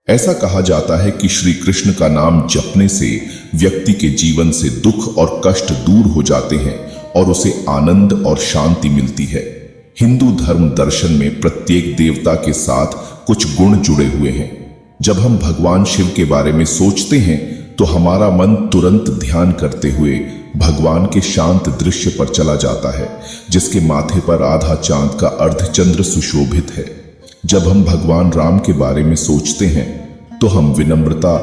ऐसा कहा जाता है कि श्री कृष्ण का नाम जपने से व्यक्ति के जीवन से दुख और कष्ट दूर हो जाते हैं और उसे आनंद और शांति मिलती है। हिंदू धर्म दर्शन में प्रत्येक देवता के साथ कुछ गुण जुड़े हुए हैं। जब हम भगवान शिव के बारे में सोचते हैं तो हमारा मन तुरंत ध्यान करते हुए भगवान के शांत दृश्य पर चला जाता है, जिसके माथे पर आधा चांद का अर्धचंद्र सुशोभित है। जब हम भगवान राम के बारे में सोचते हैं तो हम विनम्रता,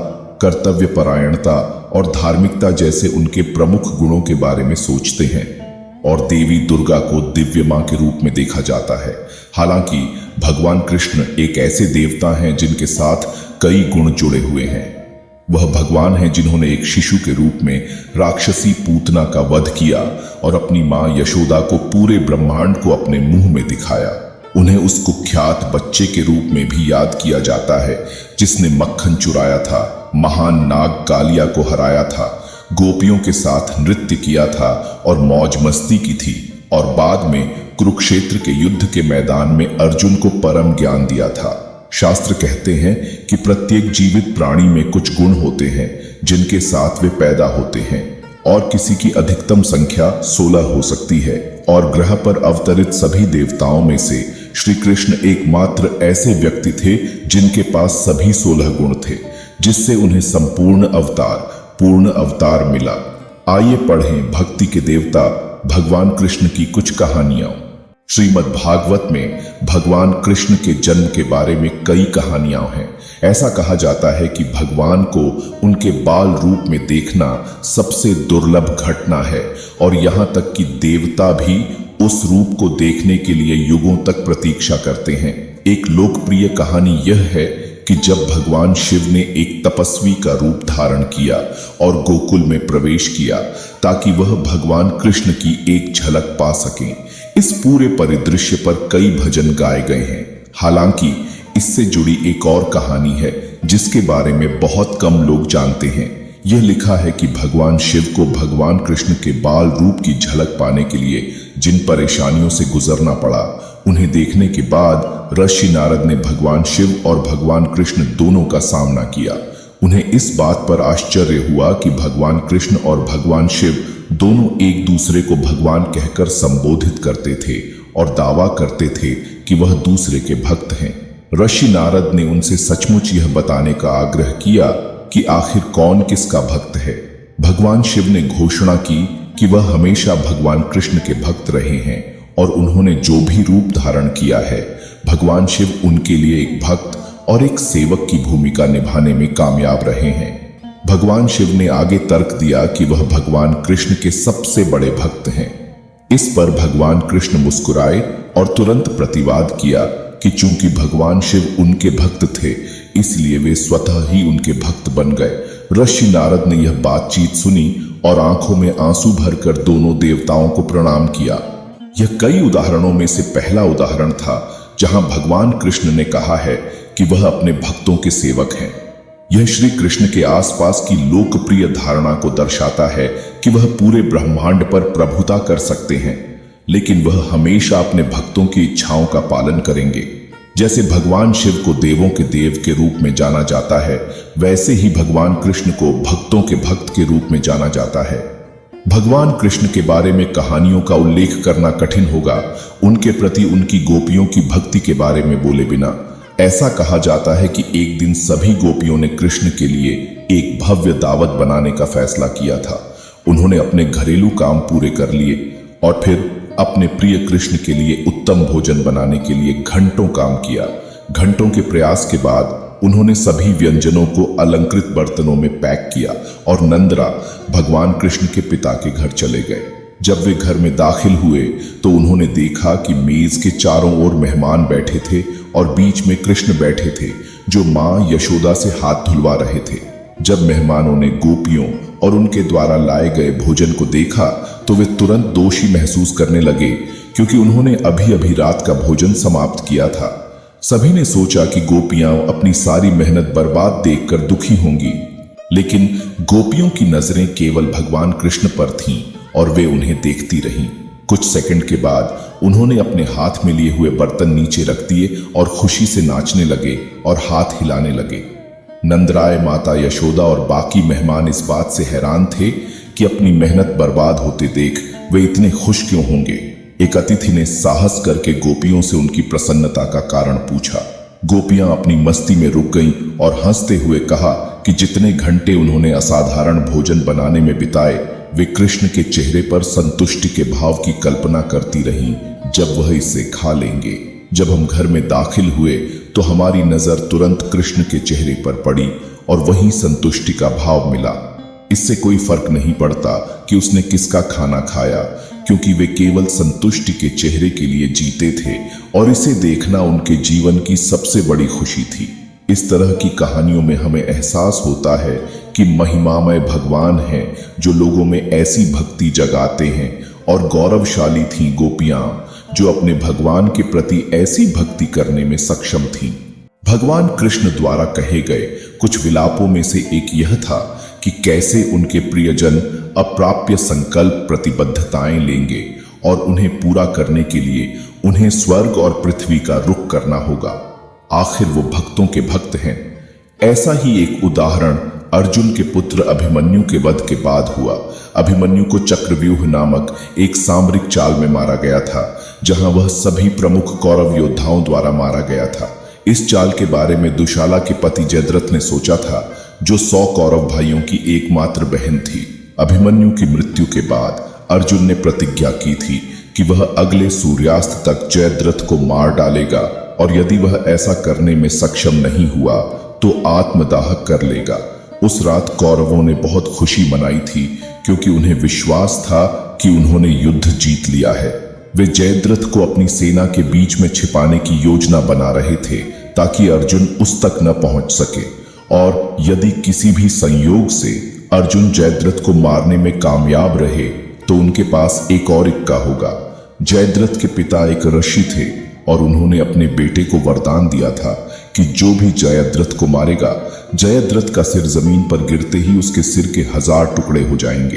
कर्तव्य परायणता और धार्मिकता जैसे उनके प्रमुख गुणों के बारे में सोचते हैं। और देवी दुर्गा को दिव्य मां के रूप में देखा जाता है। हालांकि भगवान कृष्ण एक ऐसे देवता हैं जिनके साथ कई गुण जुड़े हुए हैं। वह भगवान हैं जिन्होंने एक शिशु के रूप में राक्षसी पूतना का वध किया और अपनी मां यशोदा को पूरे ब्रह्मांड को अपने मुंह में दिखाया। उन्हें उस कुख्यात बच्चे के रूप में भी याद किया जाता है जिसने मक्खन चुराया था, महान नाग कालिया को हराया था, गोपियों के साथ नृत्य किया था और मौज मस्ती की थी, और बाद में कुरुक्षेत्र के युद्ध के मैदान में अर्जुन को परम ज्ञान दिया था। शास्त्र कहते हैं कि प्रत्येक जीवित प्राणी में कुछ गुण होते हैं जिनके साथ वे पैदा होते हैं, और किसी की अधिकतम संख्या 16 हो सकती है। और ग्रह पर अवतरित सभी देवताओं में से श्री कृष्ण एकमात्र ऐसे व्यक्ति थे जिनके पास सभी 16 गुण थे, जिससे उन्हें पूर्ण अवतार मिला। आइए पढ़ें भक्ति के देवता भगवान कृष्ण की कुछ कहानियां। श्रीमद् भागवत में भगवान कृष्ण के जन्म के बारे में कई कहानियां हैं। ऐसा कहा जाता है कि भगवान को उनके बाल रूप में देखना सबसे दुर्लभ घटना है, और यहां तक कि देवता भी उस रूप को देखने के लिए युगों तक प्रतीक्षा करते हैं। एक लोकप्रिय कहानी यह है कि जब भगवान शिव ने एक तपस्वी का रूप धारण किया और गोकुल में प्रवेश किया ताकि वह भगवान कृष्ण की एक झलक पा सकें। इस पूरे परिदृश्य पर कई भजन गाए गए हैं। हालांकि इससे जुड़ी एक और कहानी है जिसके बारे में बहुत कम लोग जानते हैं। यह लिखा है कि भगवान शिव को भगवान कृष्ण के बाल रूप की झलक पाने के लिए जिन परेशानियों से गुजरना पड़ा, उन्हें देखने के बाद ऋषि नारद ने भगवान शिव और भगवान कृष्ण दोनों का सामना किया। उन्हें इस बात पर आश्चर्य हुआ कि भगवान कृष्ण और भगवान शिव दोनों एक दूसरे को भगवान कहकर संबोधित करते थे और दावा करते थे कि वह दूसरे के भक्त हैं। ऋषि नारद ने उनसे सचमुच यह बताने का आग्रह किया कि आखिर कौन किसका भक्त है। भगवान शिव ने घोषणा की कि वह हमेशा भगवान कृष्ण के भक्त रहे हैं, और उन्होंने जो भी रूप धारण किया है, भगवान शिव उनके लिए एक भक्त और एक सेवक की भूमिका निभाने में कामयाब रहे हैं। भगवान शिव ने आगे तर्क दिया कि वह भगवान कृष्ण के सबसे बड़े भक्त हैं। इस पर भगवान कृष्ण मुस्कुराए और तुरंत प्रतिवाद किया कि चूंकि भगवान शिव उनके भक्त थे, इसलिए वे स्वतः ही उनके भक्त बन गए। ऋषि नारद ने यह बातचीत सुनी और आंखों में आंसू भरकर दोनों देवताओं को प्रणाम किया। यह कई उदाहरणों में से पहला उदाहरण था जहां भगवान कृष्ण ने कहा है कि वह अपने भक्तों के सेवक हैं। यह श्री कृष्ण के आसपास की लोकप्रिय धारणा को दर्शाता है कि वह पूरे ब्रह्मांड पर प्रभुता कर सकते हैं, लेकिन वह हमेशा अपने भक्तों की इच्छाओं का पालन करेंगे। जैसे भगवान शिव को देवों के देव के रूप में जाना जाता है, वैसे ही भगवान कृष्ण को भक्तों के भक्त के रूप में जाना जाता है। भगवान कृष्ण के बारे में कहानियों का उल्लेख करना कठिन होगा, उनके प्रति उनकी गोपियों की भक्ति के बारे में बोले बिना। ऐसा कहा जाता है कि एक दिन सभी गोपियों ने कृष्ण के लिए एक भव्य दावत बनाने का फैसला किया था। उन्होंने अपने घरेलू काम पूरे कर लिए और फिर अपने प्रिय कृष्ण के लिए उत्तम भोजन बनाने के लिए घंटों काम किया। घंटों के प्रयास के बाद उन्होंने सभी व्यंजनों को अलंकृत बर्तनों में पैक किया और नंदरा भगवान कृष्ण के पिता के घर चले गए। जब वे घर में दाखिल हुए तो उन्होंने देखा कि मेज के चारों ओर मेहमान बैठे थे और बीच में कृष्ण बैठे थे, जो मां यशोदा से हाथ धुलवा रहे थे। जब मेहमानों ने गोपियों और उनके द्वारा लाए गए भोजन को देखा तो वे तुरंत दोषी महसूस करने लगे, क्योंकि उन्होंने अभी अभी रात का भोजन समाप्त किया था। सभी ने सोचा कि गोपियां अपनी सारी मेहनत बर्बाद देखकर दुखी होंगी, लेकिन गोपियों की नजरें केवल भगवान कृष्ण पर थीं और वे उन्हें देखती रहीं। कुछ सेकंड के बाद उन्होंने अपने हाथ में लिए हुए बर्तन नीचे रख दिए और खुशी से नाचने लगे और हाथ हिलाने लगे। नंदराय, माता यशोदा और बाकी मेहमान इस बात से हैरान थे कि अपनी मेहनत बर्बाद होते देख वे इतने खुश क्यों होंगे। एक अतिथि ने साहस करके गोपियों से उनकी प्रसन्नता का कारण पूछा। गोपियां अपनी मस्ती में रुक गईं और हंसते हुए कहा कि जितने घंटे उन्होंने असाधारण भोजन बनाने में बिताए, वे कृष्ण के चेहरे पर संतुष्टि के भाव की कल्पना करती रहीं जब वह इसे खा लेंगे। जब हम घर में दाखिल हुए तो हमारी नजर तुरंत कृष्ण के चेहरे पर पड़ी और वहीं संतुष्टि का भाव मिला। इससे कोई फर्क नहीं पड़ता कि उसने किसका खाना खाया, क्योंकि वे केवल संतुष्टि के चेहरे के लिए जीते थे और इसे देखना उनके जीवन की सबसे बड़ी खुशी थी। इस तरह की कहानियों में हमें एहसास होता है कि महिमामय भगवान हैं जो लोगों में ऐसी भक्ति जगाते हैं, और गौरवशाली थीं गोपियां जो अपने भगवान के प्रति ऐसी भक्ति करने में सक्षम थीं। भगवान कृष्ण द्वारा कहे गए कुछ विलापों में से एक यह था कि कैसे उनके प्रियजन अप्राप्य संकल्प प्रतिबद्धताएं लेंगे और उन्हें पूरा करने के लिए उन्हें स्वर्ग और पृथ्वी का रुख करना होगा। आखिर वो भक्तों के भक्त हैं। ऐसा ही एक उदाहरण अर्जुन के पुत्र अभिमन्यु के वध के बाद हुआ। अभिमन्यु को चक्रव्यूह नामक एक सामरिक चाल में मारा गया था, जहां वह सभी प्रमुख कौरव योद्धाओं द्वारा मारा गया था। इस चाल के बारे में दुशाला के पति जयद्रथ ने सोचा था, जो 100 कौरव भाइयों की एकमात्र बहन थी। अभिमन्यु की मृत्यु के बाद अर्जुन ने प्रतिज्ञा की थी कि वह अगले सूर्यास्त तक जयद्रथ को मार डालेगा, और यदि वह ऐसा करने में सक्षम नहीं हुआ तो आत्मदाह कर लेगा। उस रात कौरवों ने बहुत खुशी मनाई थी, क्योंकि उन्हें विश्वास था कि उन्होंने युद्ध जीत लिया है। वे जयद्रथ को अपनी सेना के बीच में छिपाने की योजना बना रहे थे ताकि अर्जुन उस तक न पहुंच सके, और यदि किसी भी संयोग से अर्जुन जयद्रथ को मारने में कामयाब रहे तो उनके पास एक और इक्का होगा। जयद्रथ के पिता एक ऋषि थे और उन्होंने अपने बेटे को वरदान दिया था कि जो भी जयद्रथ को मारेगा, जयद्रथ का सिर जमीन पर गिरते ही उसके सिर के 1000 टुकड़े हो जाएंगे।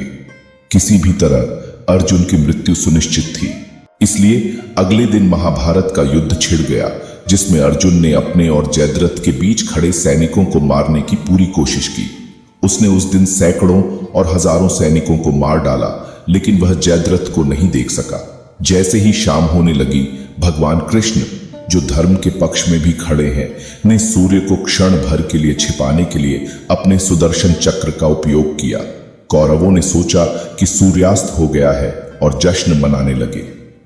किसी भी तरह अर्जुन की मृत्यु सुनिश्चित थी, इसलिए अगले दिन महाभारत का युद्ध छिड़ गया, जिसमें अर्जुन ने अपने और जयद्रथ के बीच खड़े सैनिकों को मारने की पूरी कोशिश की। उसने उस दिन सैकड़ों और हजारों सैनिकों को मार डाला, लेकिन वह जयद्रथ को नहीं देख सका। जैसे ही शाम होने लगी, भगवान कृष्ण, जो धर्म के पक्ष में भी खड़े हैं, ने सूर्य को क्षण भर के लिए छिपाने के लिए अपने सुदर्शन चक्र का उपयोग किया। कौरवों ने सोचा कि सूर्यास्त हो गया है और जश्न मनाने लगे।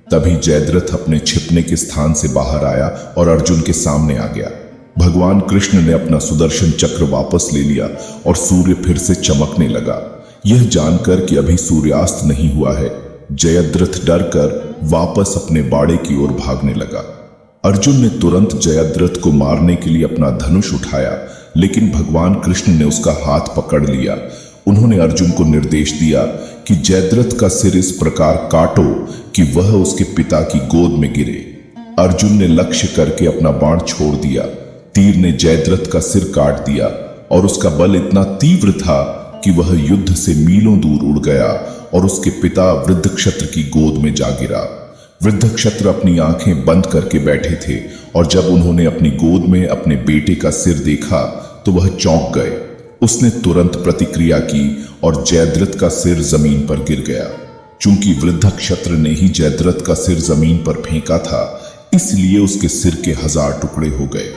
तभी जयद्रथ अपने छिपने के स्थान से बाहर आया और अर्जुन के सामने आ गया। भगवान कृष्ण ने अपना सुदर्शन चक्र वापस ले लिया और सूर्य फिर से चमकने लगा। यह जानकर कि अभी सूर्यास्त नहीं हुआ है, जयद्रथ डरकर वापस अपने बाड़े की ओर भागने लगा। अर्जुन ने तुरंत जयद्रथ को मारने के लिए अपना धनुष उठाया, लेकिन भगवान कृष्ण ने उसका हाथ पकड़ लिया। उन्होंने अर्जुन को निर्देश दिया कि जयद्रथ का सिर इस प्रकार काटो कि वह उसके पिता की गोद में गिरे। अर्जुन ने लक्ष्य करके अपना बाण छोड़ दिया। तीर ने जयद्रथ का सिर काट दिया और उसका बल इतना तीव्र था कि वह युद्ध से मीलों दूर उड़ गया और उसके पिता वृद्धक्षत्र की गोद में जा गिरा। वृद्धक्षत्र अपनी आंखें बंद करके बैठे थे, और जब उन्होंने अपनी गोद में अपने बेटे का सिर देखा तो वह चौंक गए। उसने तुरंत प्रतिक्रिया की और जयद्रथ का सिर जमीन पर गिर गया। चूंकि वृद्धक्षत्र ने ही जयद्रथ का सिर जमीन पर फेंका था, इसलिए उसके सिर के 1000 टुकड़े हो गए।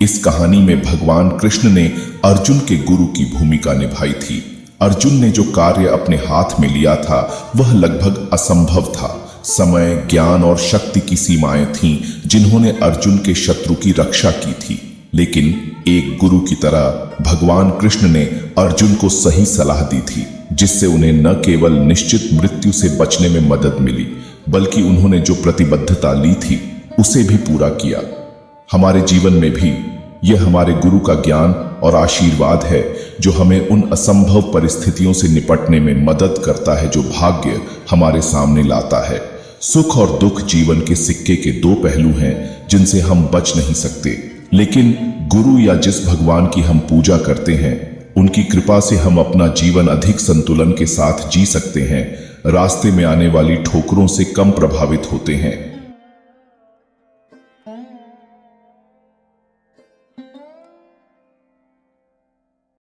इस कहानी में भगवान कृष्ण ने अर्जुन के गुरु की भूमिका निभाई थी। अर्जुन ने जो कार्य अपने हाथ में लिया था वह लगभग असंभव था। समय, ज्ञान और शक्ति की सीमाएं थीं जिन्होंने अर्जुन के शत्रु की रक्षा की थी, लेकिन एक गुरु की तरह भगवान कृष्ण ने अर्जुन को सही सलाह दी थी, जिससे उन्हें न केवल निश्चित मृत्यु से बचने में मदद मिली, बल्कि उन्होंने जो प्रतिबद्धता ली थी उसे भी पूरा किया। हमारे जीवन में भी यह हमारे गुरु का ज्ञान और आशीर्वाद है जो हमें उन असंभव परिस्थितियों से निपटने में मदद करता है जो भाग्य हमारे सामने लाता है। सुख और दुख जीवन के सिक्के के 2 पहलू हैं जिनसे हम बच नहीं सकते, लेकिन गुरु या जिस भगवान की हम पूजा करते हैं, उनकी कृपा से हम अपना जीवन अधिक संतुलन के साथ जी सकते हैं, रास्ते में आने वाली ठोकरों से कम प्रभावित होते हैं